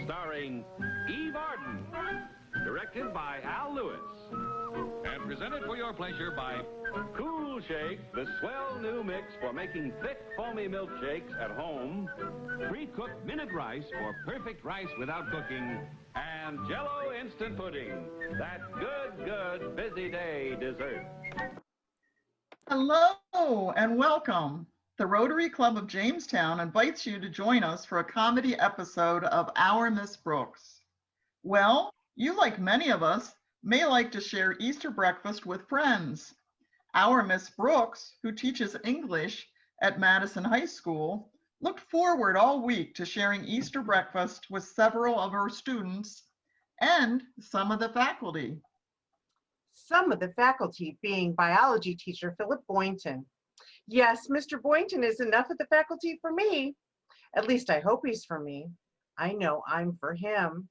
starring Eve Arden, directed by Al Lewis, and presented for your pleasure by Cool Shake, the swell new mix for making thick, foamy milkshakes at home, pre-cooked minute rice for perfect rice without cooking, and Jell-O instant pudding, that good busy day dessert. Hello and welcome. The Rotary Club of Jamestown invites you to join us for a comedy episode of Our Miss Brooks. Well, you, like many of us, may like to share Easter breakfast with friends. Our Miss Brooks, who teaches English at Madison High School, looked forward all week to sharing Easter breakfast with several of her students and some of the faculty. Some of the faculty being biology teacher Philip Boynton. Yes, Mr. Boynton is enough of the faculty for me. At least I hope he's for me. I know I'm for him.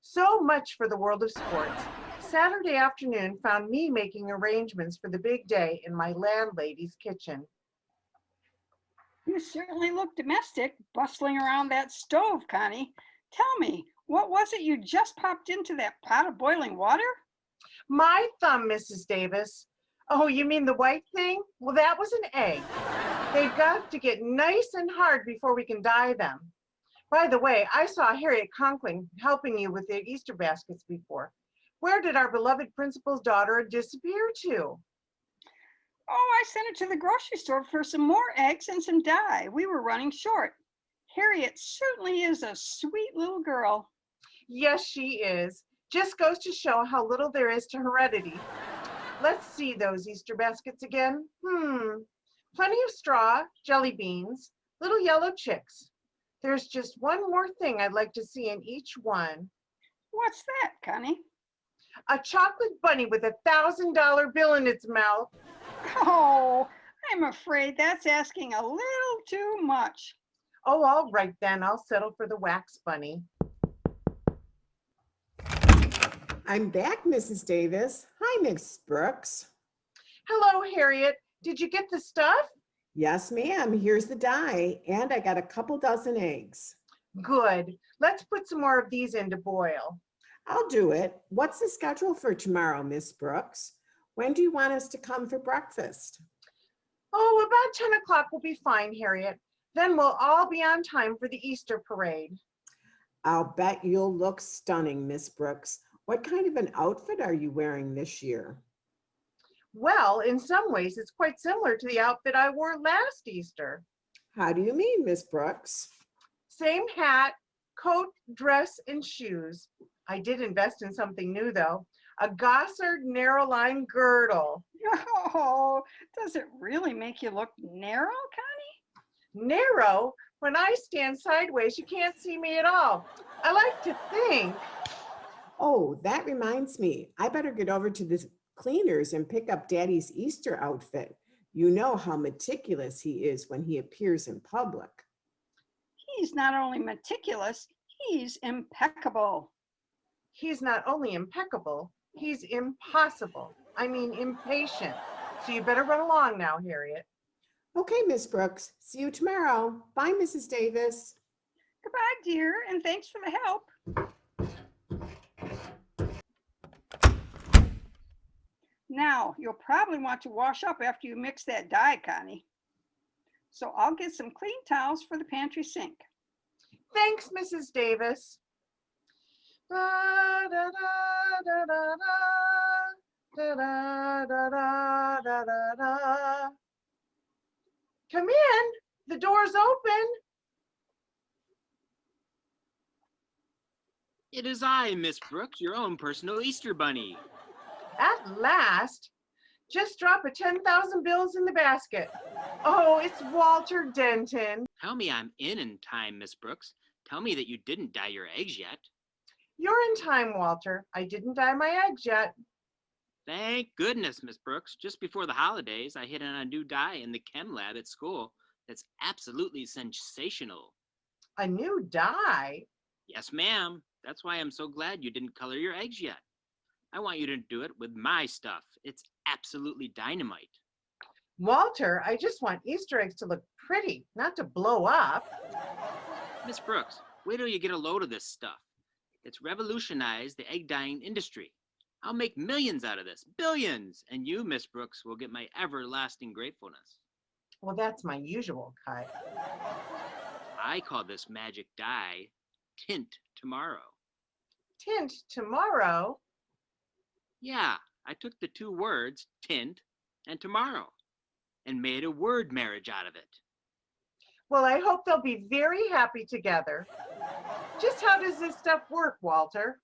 So much for the world of sports. Saturday afternoon found me making arrangements for the big day in my landlady's kitchen. You certainly look domestic, bustling around that stove, Connie. Tell me, what was it you just popped into that pot of boiling water? My thumb, Mrs. Davis. Oh, you mean the white thing? Well, that was an egg. They've got to get nice and hard before we can dye them. By the way, I saw Harriet Conkling helping you with the Easter baskets before. Where did our beloved principal's daughter disappear to? Oh, I sent her to the grocery store for some more eggs and some dye. We were running short. Harriet certainly is a sweet little girl. Yes, she is. Just goes to show how little there is to heredity. Let's see those Easter baskets again. Plenty of straw, jelly beans, little yellow chicks. There's just one more thing I'd like to see in each one. What's that, Connie? A chocolate bunny with a $1,000 bill in its mouth. Oh, I'm afraid that's asking a little too much. Oh, all right then, I'll settle for the wax bunny. I'm back, Mrs. Davis. Hi, Miss Brooks. Hello, Harriet. Did you get the stuff? Yes, ma'am. Here's the dye, and I got a couple dozen eggs. Good. Let's put some more of these in to boil. I'll do it. What's the schedule for tomorrow, Miss Brooks? When do you want us to come for breakfast? Oh, about 10 o'clock will be fine, Harriet. Then we'll all be on time for the Easter parade. I'll bet you'll look stunning, Miss Brooks. What kind of an outfit are you wearing this year? Well, in some ways, it's quite similar to the outfit I wore last Easter. How do you mean, Miss Brooks? Same hat, coat, dress, and shoes. I did invest in something new, though. A Gossard narrow-line girdle. Oh, does it really make you look narrow, Connie? Narrow? When I stand sideways, you can't see me at all. I like to think. Oh, that reminds me. I better get over to the cleaners and pick up Daddy's Easter outfit. You know how meticulous he is when he appears in public. He's not only meticulous, he's impeccable. He's not only impeccable, he's impossible. I mean, impatient. So you better run along now, Harriet. Okay, Miss Brooks. See you tomorrow. Bye, Mrs. Davis. Goodbye, dear, and thanks for the help. Now, you'll probably want to wash up after you mix that dye, Connie. So I'll get some clean towels for the pantry sink. Thanks, Mrs. Davis. Da, da, da, da, da, da, da, da, da, da, da. Come in. The door's open. It is I, Miss Brooks, your own personal Easter bunny. At last. Just drop a 10,000 bills in the basket. Oh, it's Walter Denton. Tell me I'm in time, Miss Brooks. Tell me that you didn't dye your eggs yet. You're in time, Walter. I didn't dye my eggs yet. Thank goodness, Miss Brooks. Just before the holidays, I hit on a new dye in the chem lab at school that's absolutely sensational. A new dye? Yes, ma'am. That's why I'm so glad you didn't color your eggs yet. I want you to do it with my stuff. It's absolutely dynamite. Walter, I just want Easter eggs to look pretty, not to blow up. Miss Brooks, Wait till you get a load of this stuff. It's revolutionized the egg dyeing industry. I'll make millions out of this, billions, and you, Miss Brooks, will get my everlasting gratefulness. Well, that's my usual cut. I call this magic dye Tint Tomorrow. Tint tomorrow. Yeah, I took the two words, tint and tomorrow, and made a word marriage out of it. Well, I hope they'll be very happy together. Just how does this stuff work, Walter?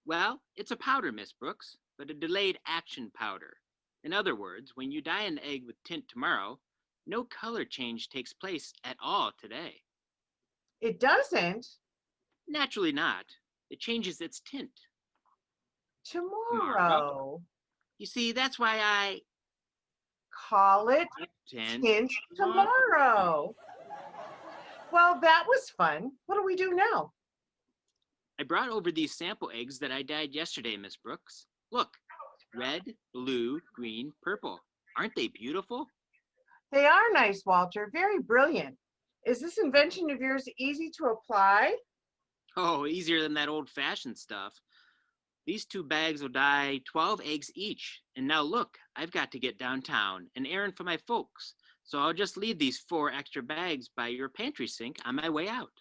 Well, it's a powder, Miss Brooks, but a delayed action powder. In other words, when you dye an egg with tint tomorrow, no color change takes place at all today. It doesn't. Naturally not. It changes its tint. Tomorrow. You see, that's why I Call it Tint tomorrow. Well, that was fun. What do we do now? I brought over these sample eggs that I dyed yesterday, Miss Brooks. Look, red, blue, green, purple. Aren't they beautiful? They are nice, Walter. Very brilliant. Is this invention of yours easy to apply? Oh, easier than that old-fashioned stuff. These 2 bags will dye 12 eggs each. And now look, I've got to get downtown, an errand for my folks. So I'll just leave these 4 extra bags by your pantry sink on my way out.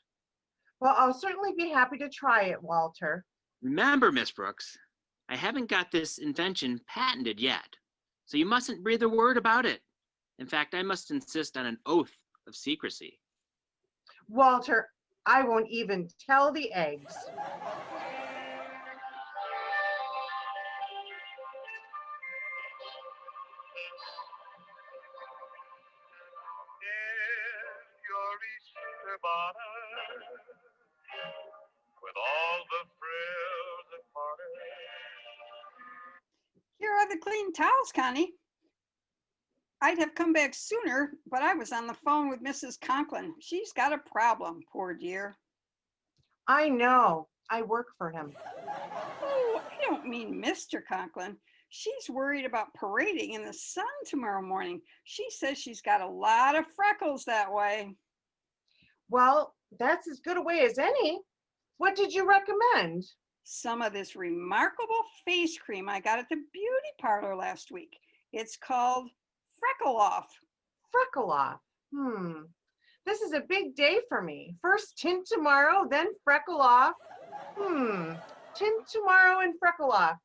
Well, I'll certainly be happy to try it, Walter. Remember, Miss Brooks, I haven't got this invention patented yet, so you mustn't breathe a word about it. In fact, I must insist on an oath of secrecy. Walter, I won't even tell the eggs. With all the frills and parties. Here are the clean towels, Connie. I'd have come back sooner, but I was on the phone with Mrs. Conklin. She's got a problem, poor dear. I know. I work for him. Oh, I don't mean Mr. Conklin. She's worried about parading in the sun tomorrow morning. She says she's got a lot of freckles that way. Well, that's as good a way as any. What did you recommend? Some of this remarkable face cream I got at the beauty parlor last week. It's called Freckle Off. Freckle off. This is a big day for me. First tint tomorrow, then freckle off. Tint tomorrow and freckle off.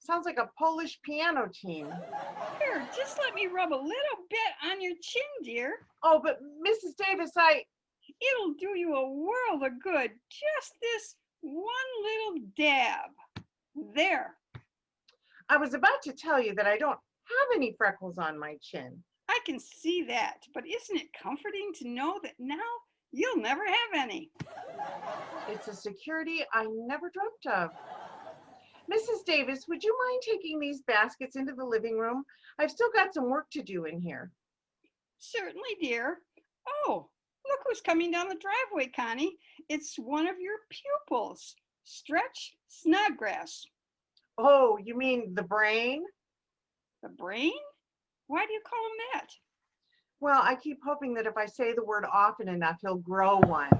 Sounds like a Polish piano team. Here, just let me rub a little bit on your chin, dear. Oh, but Mrs. Davis, It'll do you a world of good. Just this one little dab. There. I was about to tell you that I don't have any freckles on my chin. I can see that, but isn't it comforting to know that now you'll never have any? It's a security I never dreamt of. Mrs. Davis, would you mind taking these baskets into the living room? I've still got some work to do in here. Certainly, dear. Oh, look who's coming down the driveway, Connie. It's one of your pupils, Stretch Snodgrass. Oh, you mean the brain? The brain? Why do you call him that? Well, I keep hoping that if I say the word often enough, he'll grow one.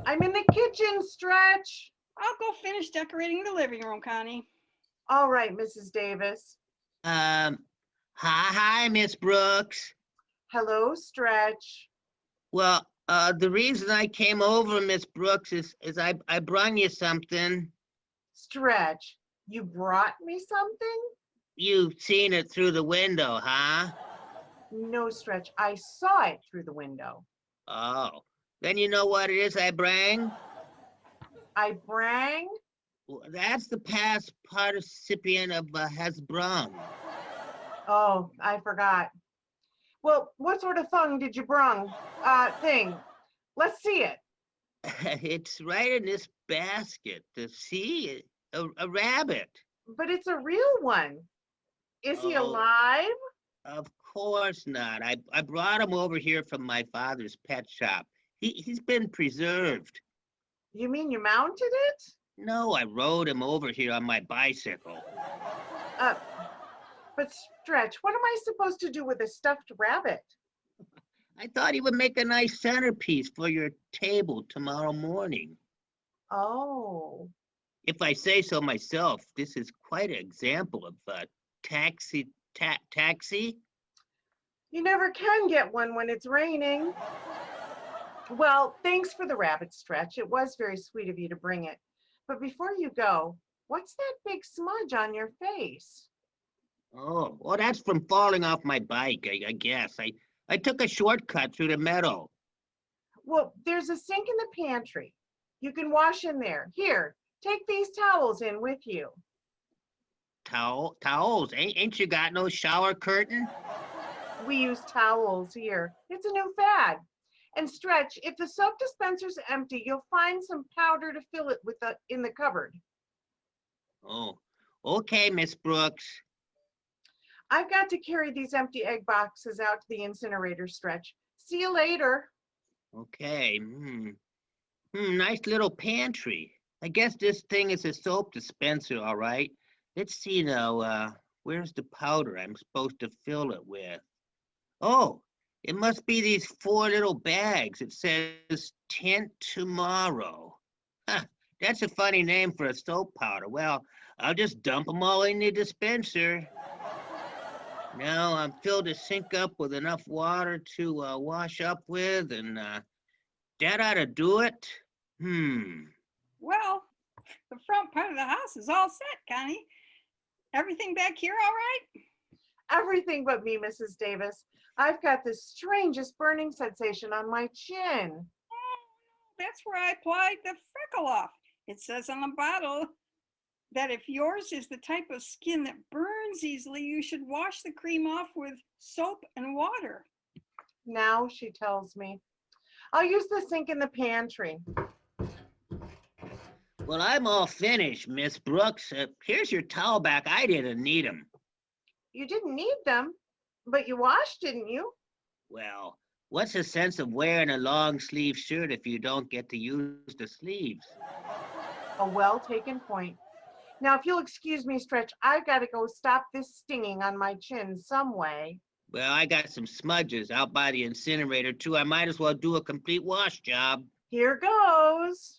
I'm in the kitchen, Stretch. I'll go finish decorating the living room, Connie. All right, Mrs. Davis. Hi, Miss Brooks. Hello, Stretch. Well, the reason I came over, Miss Brooks, is I brought you something. Stretch, you brought me something? You've seen it through the window, huh? No, Stretch, I saw it through the window. Oh, then you know what it is I bring? I brang? Well, that's the past participian of has brung. Oh, I forgot. Well, what sort of thing did you brung? Thing. Let's see it. It's right in this basket. To see a rabbit. But it's a real one. Is he Oh. alive? Of course not. I brought him over here from my father's pet shop. He's been preserved. You mean you mounted it? No, I rode him over here on my bicycle. But Stretch, what am I supposed to do with a stuffed rabbit? I thought he would make a nice centerpiece for your table tomorrow morning. Oh, If I say so myself, this is quite an example of taxi. you never can get one when it's raining. Well, thanks for the rabbit, Stretch. It was very sweet of you to bring it. But before you go, what's that big smudge on your face? Oh, well, that's from falling off my bike, I guess. I took a shortcut through the meadow. Well, there's a sink in the pantry. You can wash in there. Here, take these towels in with you. Towels? Ain't you got no shower curtain? We use towels here. It's a new fad. And Stretch, if the soap dispenser's empty, you'll find some powder to fill it with in the cupboard. Oh, okay, Miss Brooks. I've got to carry these empty egg boxes out to the incinerator, Stretch. See you later. Okay. Nice little pantry. I guess this thing is a soap dispenser, all right. Let's see now. Where's the powder I'm supposed to fill it with? Oh, it must be these 4 little bags. It says tint tomorrow. Huh, that's a funny name for a soap powder. Well, I'll just dump them all in the dispenser. Now I'm filled the sink up with enough water to wash up with, and that ought to do it. Well, the front part of the house is all set, Connie. Everything back here all right? Everything but me, Mrs. Davis. I've got the strangest burning sensation on my chin. Oh, that's where I applied the freckle off. It says on the bottle that if yours is the type of skin that burns easily, you should wash the cream off with soap and water. Now she tells me. I'll use the sink in the pantry. Well, I'm all finished, Miss Brooks. Here's your towel back. I didn't need them. You didn't need them, but you washed, didn't you? Well, what's the sense of wearing a long sleeve shirt if you don't get to use the sleeves? A well-taken point. Now, if you'll excuse me, Stretch, I've got to go stop this stinging on my chin some way. Well, I got some smudges out by the incinerator, too. I might as well do a complete wash job. Here goes.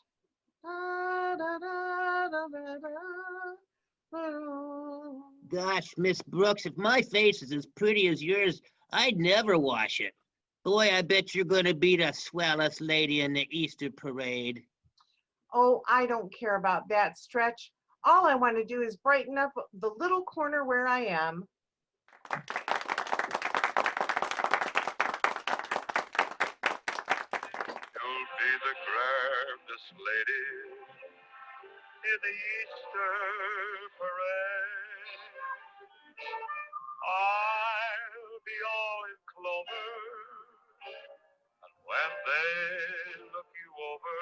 Gosh, Miss Brooks, if my face is as pretty as yours, I'd never wash it. Boy, I bet you're gonna be the swellest lady in the Easter parade. Oh, I don't care about that, Stretch. All I want to do is brighten up the little corner where I am. You'll be the grandest lady in the Easter parade. I'll be all in clover, and when they look you over,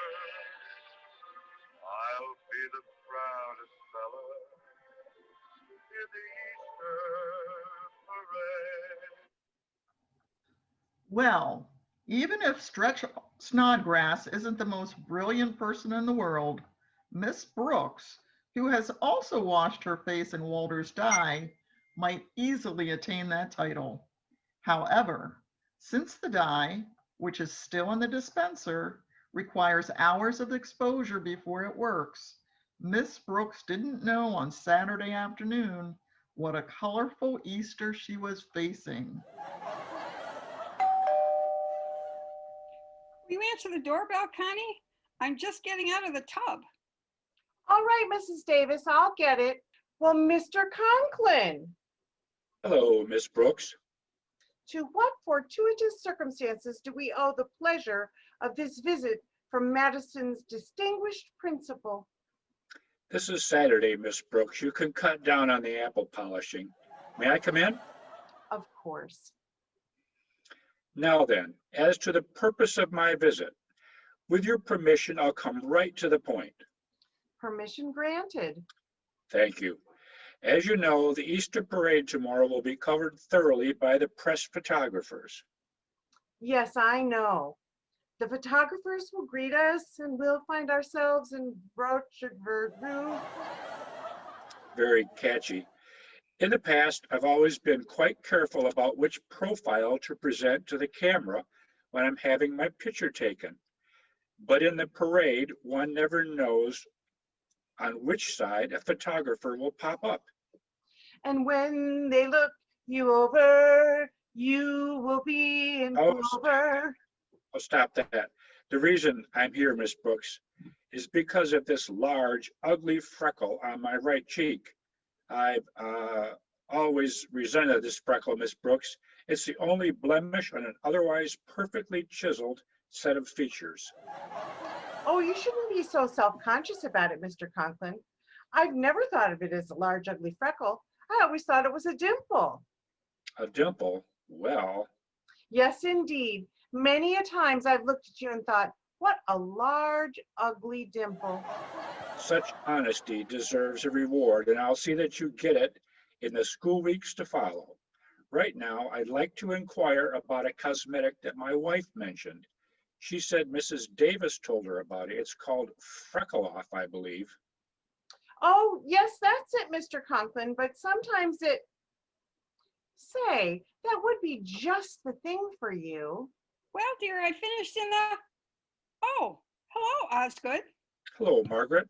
I'll be the proudest fella in the Easter parade. Well, even if Stretch Snodgrass isn't the most brilliant person in the world, Miss Brooks, who has also washed her face in Walter's dye, might easily attain that title. However, since the dye, which is still in the dispenser, requires hours of exposure before it works, Miss Brooks didn't know on Saturday afternoon what a colorful Easter she was facing. Will you answer the doorbell, Connie? I'm just getting out of the tub. All right, Mrs. Davis, I'll get it. Well, Mr. Conklin, Hello, Miss Brooks. to what fortuitous circumstances do we owe the pleasure of this visit from Madison's distinguished principal? This is Saturday, Miss Brooks. You can cut down on the apple polishing. May I come in? Of course. Now then, as to the purpose of my visit, with your permission, I'll come right to the point. Permission granted. Thank you. As you know, the Easter parade tomorrow will be covered thoroughly by the press photographers. Yes, I know. The photographers will greet us and we'll find ourselves in Rotary. Very catchy. In the past, I've always been quite careful about which profile to present to the camera when I'm having my picture taken. But in the parade, one never knows on which side a photographer will pop up. And when they look you over, you will be in Oh, clover. I'll stop that. The reason I'm here, Miss Brooks, is because of this large, ugly freckle on my right cheek. I've always resented this freckle, Miss Brooks. It's the only blemish on an otherwise perfectly chiseled set of features. Oh, you shouldn't be so self-conscious about it, Mr. Conklin. I've never thought of it as a large, ugly freckle. I always thought it was a dimple. A dimple? Well, Yes, indeed. Many a times I've looked at you and thought, what a large, ugly dimple. such honesty deserves a reward, and I'll see that you get it in the school weeks to follow. Right now, I'd like to inquire about a cosmetic that my wife mentioned. She said Mrs. Davis told her about it. It's called Freckle Off, I believe. Oh, yes, that's it, Mr. Conklin, but sometimes it, say, that would be just the thing for you. Well, dear, I finished in the. Oh, hello, Osgood. Hello, Margaret.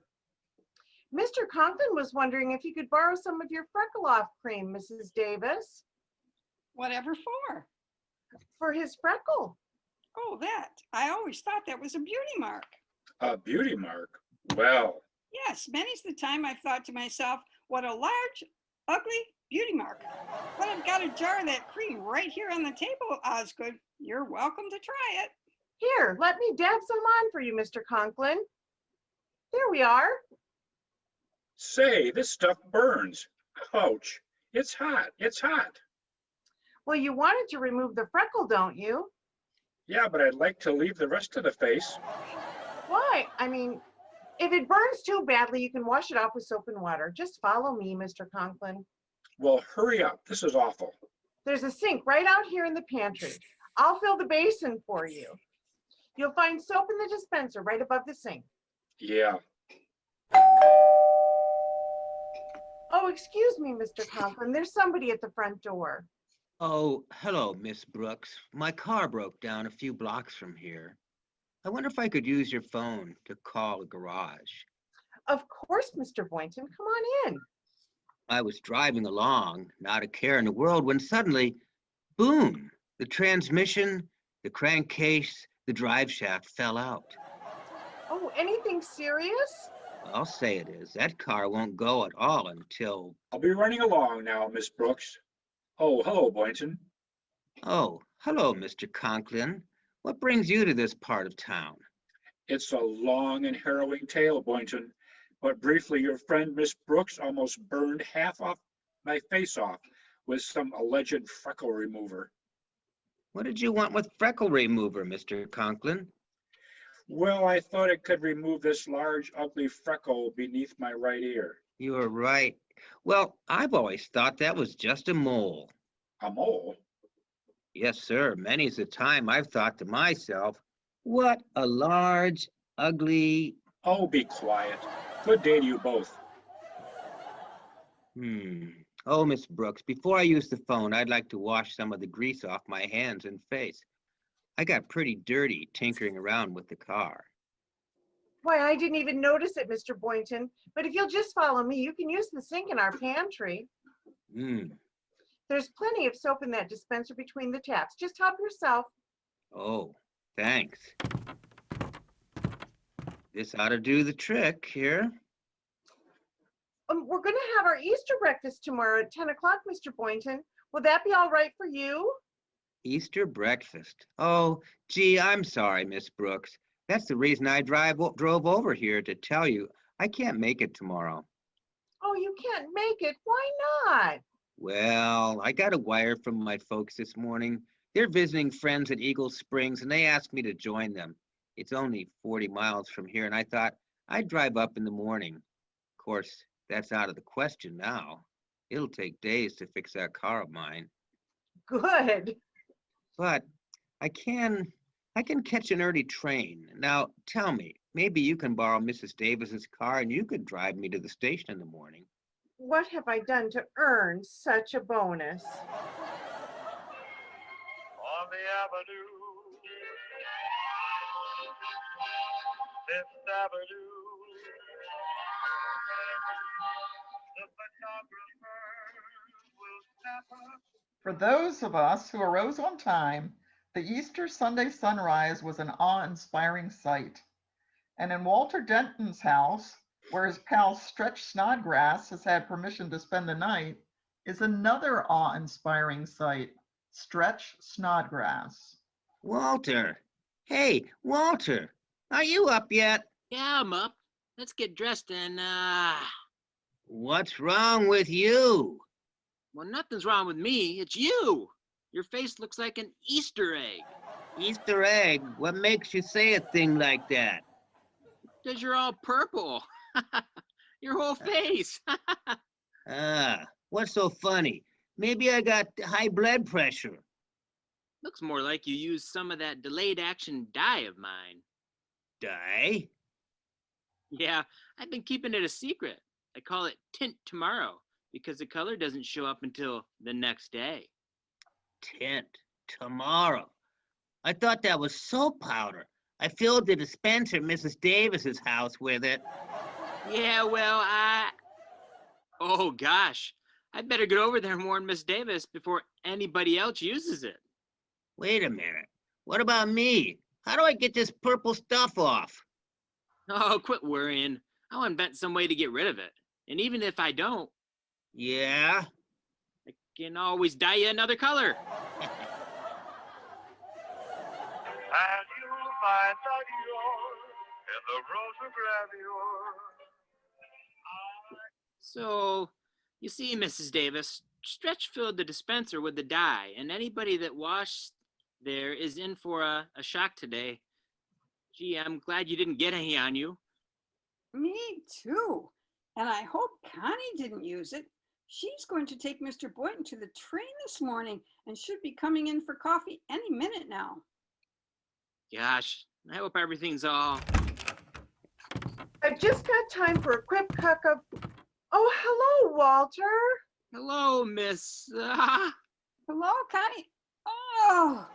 Mr. Conklin was wondering if you could borrow some of your freckle off cream, Mrs. Davis, Whatever for? for his freckle. Oh, that. I always thought that was a beauty mark. A beauty mark. Well, Yes, many's the time I've thought to myself, what a large, ugly beauty mark. But I've got a jar of that cream right here on the table, Osgood. You're welcome to try it. Here, let me dab some on for you, Mr. Conklin. There we are. say, this stuff burns. Ouch. It's hot. It's hot. Well, you wanted to remove the freckle, don't you? Yeah, but I'd like to leave the rest of the face. Why? I mean, if it burns too badly, you can wash it off with soap and water. Just follow me, Mr. Conklin. Well, hurry up. This is awful. There's a sink right out here in the pantry. I'll fill the basin for you. You'll find soap in the dispenser right above the sink. Yeah. Oh, excuse me, Mr. Conklin. There's somebody at the front door. Oh, hello, Miss Brooks. My car broke down a few blocks from here. I wonder if I could use your phone to call a garage. Of course, Mr. Boynton. Come on in. I was driving along, not a care in the world, when suddenly, boom, the transmission, the crankcase, the drive shaft fell out. Oh, anything serious? I'll say it is. That car won't go at all until... I'll be running along now, Miss Brooks. Oh, hello, Boynton. Oh, hello, Mr. Conklin. What brings you to this part of town? It's a long and harrowing tale, Boynton. But briefly, your friend Miss Brooks almost burned half off my face off with some alleged freckle remover. What did you want with freckle remover, Mr. Conklin? Well, I thought it could remove this large, ugly freckle beneath my right ear. You are right. Well, I've always thought that was just a mole. A mole? Yes, sir. Many's the time I've thought to myself, what a large, ugly... Oh, be quiet. Good day to you both. Oh, Miss Brooks, before I use the phone, I'd like to wash some of the grease off my hands and face. I got pretty dirty tinkering around with the car. Why, I didn't even notice it, Mr. Boynton. But if you'll just follow me, you can use the sink in our pantry. There's plenty of soap in that dispenser between the taps. Just help yourself. Oh, thanks. This ought to do the trick here. We're going to have our Easter breakfast tomorrow at 10 o'clock, Mr. Boynton. Will that be all right for you? Easter breakfast. Oh, gee, I'm sorry, Miss Brooks. That's the reason I drove over here to tell you I can't make it tomorrow. Oh, you can't make it. Why not? Well, I got a wire from my folks this morning. They're visiting friends at Eagle Springs, and they asked me to join them. It's only 40 miles from here, and I thought I'd drive up in the morning. Of course, that's out of the question now. It'll take days to fix that car of mine. Good. But I can catch an early train. Now, tell me, maybe you can borrow Mrs. Davis's car and you could drive me to the station in the morning. What have I done to earn such a bonus? On the avenue, Fifth Avenue. The photographer will snap up. For those of us who arose on time, the Easter Sunday sunrise was an awe-inspiring sight. And in Walter Denton's house, where his pal Stretch Snodgrass has had permission to spend the night, is another awe-inspiring sight, Stretch Snodgrass. Walter. Hey, Walter, are you up yet? Yeah, I'm up. Let's get dressed and, What's wrong with you? well, nothing's wrong with me. It's you. Your face looks like an Easter egg. Easter egg? What makes you say a thing like that? Because you're all purple. Your whole face. What's so funny? Maybe I got high blood pressure. Looks more like you used some of that delayed action dye of mine. Dye? Yeah, I've been keeping it a secret. I call it Tint Tomorrow because the color doesn't show up until the next day. Tint. Tomorrow. I thought that was soap powder. I filled the dispenser at Mrs. Davis's house with it. Yeah, well, oh gosh, I better get over there and warn Miss Davis before anybody else uses it. Wait a minute. What about me? How do I get this purple stuff off? Oh, quit worrying. I'll invent some way to get rid of it. And even if I don't, Yeah? I can always dye you another color. And you'll find that you're in the rose of gravure. So, you see, Mrs. Davis, Stretch filled the dispenser with the dye, and anybody that washed there is in for a shock today. Gee, I'm glad you didn't get any on you. Me too. And I hope Connie didn't use it. She's going to take Mr. Boynton to the train this morning and should be coming in for coffee any minute now. Gosh, I hope everything's all... I've just got time for a quick cup of... Oh, hello, Walter. Hello, Miss... Hello, Connie. Oh,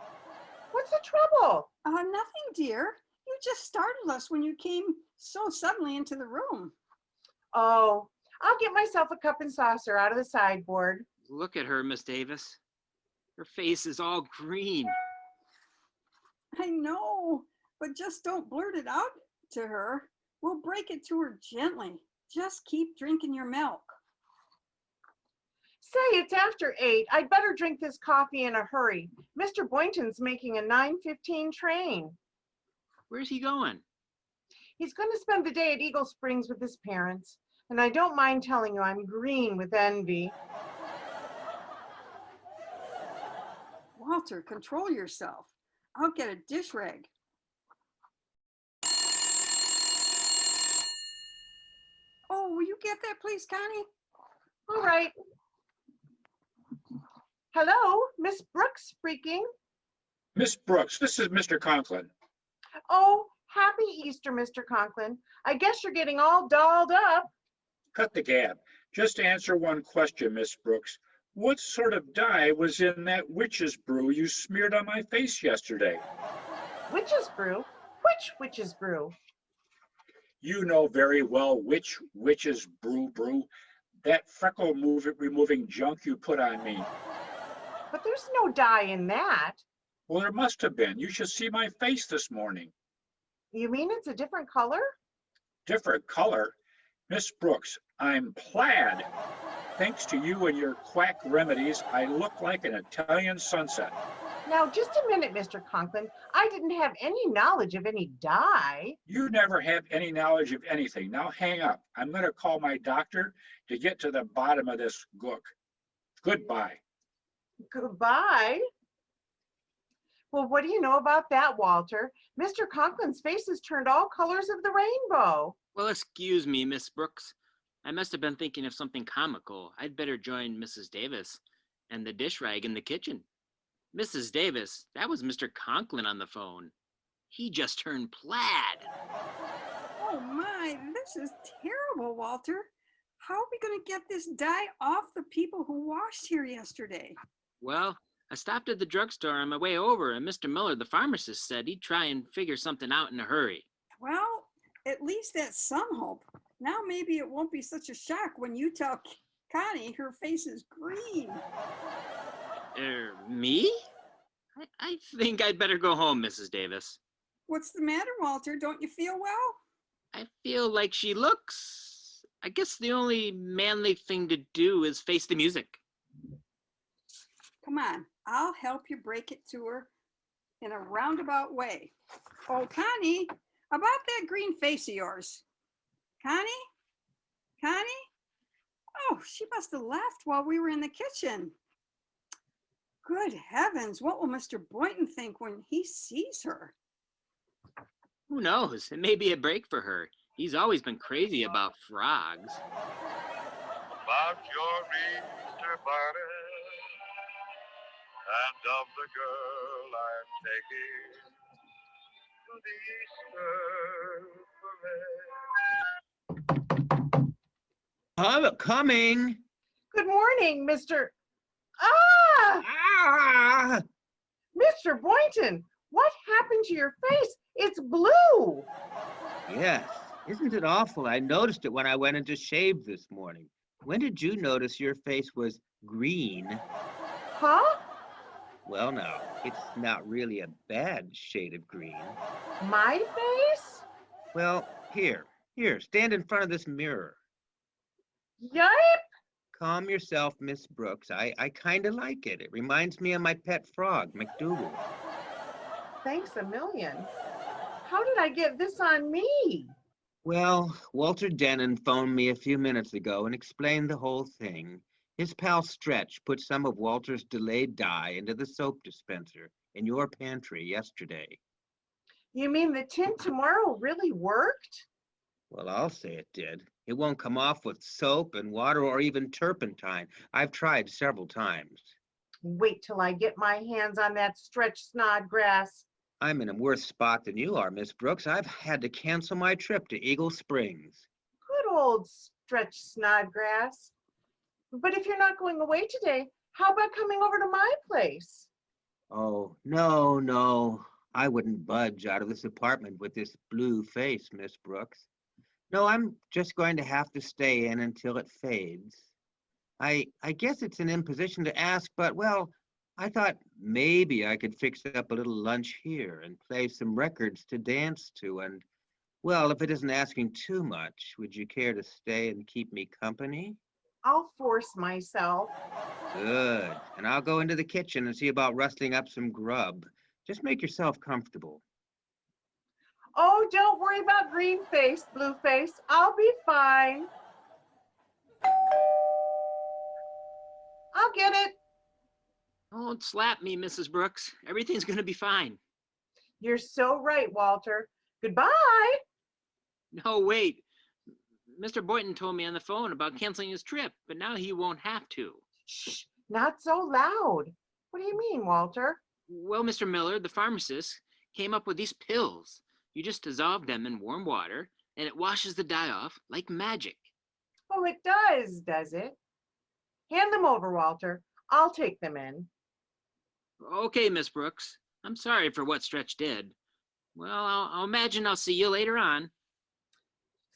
What's the trouble? nothing, dear. You just startled us when you came so suddenly into the room. Oh, I'll get myself a cup and saucer out of the sideboard. Look at her, Miss Davis. Her face is all green. I know, but just don't blurt it out to her. We'll break it to her gently. Just keep drinking your milk. Say, it's after 8. I'd better drink this coffee in a hurry. Mr. Boynton's making a 9:15 train. Where's he going? He's going to spend the day at Eagle Springs with his parents. And I don't mind telling you, I'm green with envy. Walter, control yourself. I'll get a dish rag. Oh, will you get that, please, Connie? All right. Hello, Miss Brooks speaking. Miss Brooks, this is Mr. Conklin. Oh, happy Easter, Mr. Conklin. I guess you're getting all dolled up. Cut the gab. Just answer one question, Miss Brooks. What sort of dye was in that witch's brew you smeared on my face yesterday? Witch's brew? Which witch's brew? You know very well which witch's brew. That freckle removing junk you put on me. But there's no dye in that. Well, there must have been. You should see my face this morning. You mean it's a different color? Different color? Miss Brooks, I'm plaid. Thanks to you and your quack remedies, I look like an Italian sunset. Now, just a minute, Mr. Conklin. I didn't have any knowledge of any dye. You never have any knowledge of anything. Now hang up. I'm going to call my doctor to get to the bottom of this gook. Goodbye. Goodbye. Well, what do you know about that, Walter? Mr. Conklin's face has turned all colors of the rainbow. Well, excuse me, Miss Brooks. I must have been thinking of something comical. I'd better join Mrs. Davis and the dish rag in the kitchen. Mrs. Davis, that was Mr. Conklin on the phone. He just turned plaid. Oh my, this is terrible, Walter. How are we going to get this dye off the people who washed here yesterday? Well, I stopped at the drugstore on my way over, and Mr. Miller, the pharmacist, said he'd try and figure something out in a hurry. Well, At least that's some hope. Now maybe it won't be such a shock when you tell Connie her face is green. Me? I think I'd better go home, Mrs. Davis. What's the matter, Walter? Don't you feel well? I feel like she looks. I guess the only manly thing to do is face the music. Come on, I'll help you break it to her in a roundabout way. Oh, Connie, about that green face of yours. Connie? Connie? Oh, she must have left while we were in the kitchen. Good heavens, what will Mr. Boynton think when he sees her? Who knows? It may be a break for her. He's always been crazy about frogs. About your Easter bonnet and of the girl I'm taking to the Easter parade. I'm coming. Good morning, Mr. Ah! Ah! Mr. Boynton, what happened to your face? It's blue. Yes, isn't it awful? I noticed it when I went in to shave this morning. When did you notice your face was green? Huh? Well, now, it's not really a bad shade of green. My face? Well, here, stand in front of this mirror. Yipe! Calm yourself, Miss Brooks. I kind of like it. It reminds me of my pet frog, McDougal. Thanks a million. How did I get this on me? Well, Walter Denon phoned me a few minutes ago and explained the whole thing. His pal Stretch put some of Walter's delayed dye into the soap dispenser in your pantry yesterday. You mean the tint tomorrow really worked? Well, I'll say it did. It won't come off with soap and water or even turpentine. I've tried several times. Wait till I get my hands on that Stretch Snodgrass. I'm in a worse spot than you are, Miss Brooks. I've had to cancel my trip to Eagle Springs. Good old Stretch Snodgrass. But if you're not going away today, how about coming over to my place? Oh, no. I wouldn't budge out of this apartment with this blue face, Miss Brooks. No, I'm just going to have to stay in until it fades. I guess it's an imposition to ask, but, well, I thought maybe I could fix up a little lunch here and play some records to dance to. And, well, if it isn't asking too much, would you care to stay and keep me company? I'll force myself. Good. And I'll go into the kitchen and see about rustling up some grub. Just make yourself comfortable. Oh, don't worry about green face, blue face. I'll be fine. I'll get it. Don't slap me, Mrs. Brooks. Everything's going to be fine. You're so right, Walter. Goodbye. No, wait. Mr. Boynton told me on the phone about canceling his trip, but now he won't have to. Shh, not so loud. What do you mean, Walter? Well, Mr. Miller, the pharmacist, came up with these pills. You just dissolve them in warm water, and it washes the dye off like magic. Oh, it does it? Hand them over, Walter. I'll take them in. Okay, Miss Brooks. I'm sorry for what Stretch did. Well, I'll imagine I'll see you later on.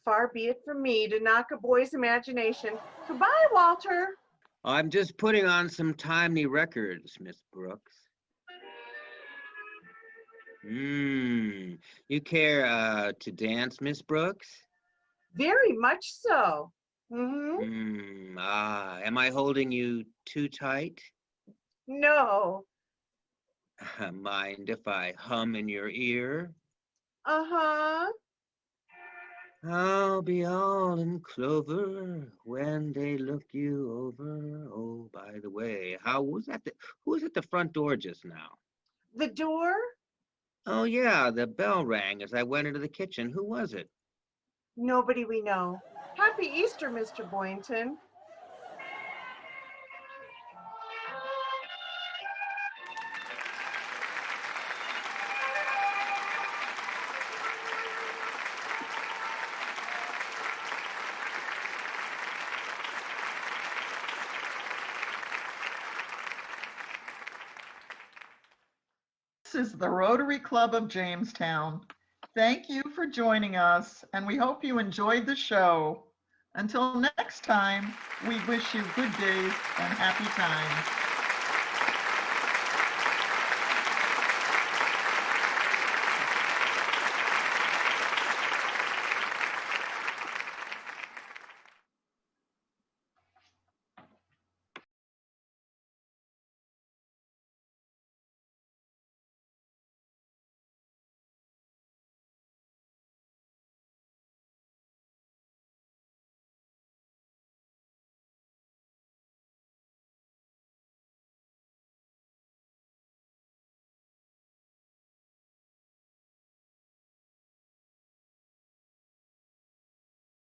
Far be it from me to knock a boy's imagination. Goodbye, Walter. I'm just putting on some timely records, Miss Brooks. You care to dance, Miss Brooks? Very much so. Am I holding you too tight? No. Mind if I hum in your ear? Uh-huh. I'll be all in clover when they look you over. Oh, by the way, who was at the front door just now? The door? Oh, yeah, the bell rang as I went into the kitchen. Who was it? Nobody we know. Happy Easter, Mr. Boynton. This is the Rotary Club of Jamestown. Thank you for joining us, and we hope you enjoyed the show. Until next time, we wish you good days and happy times.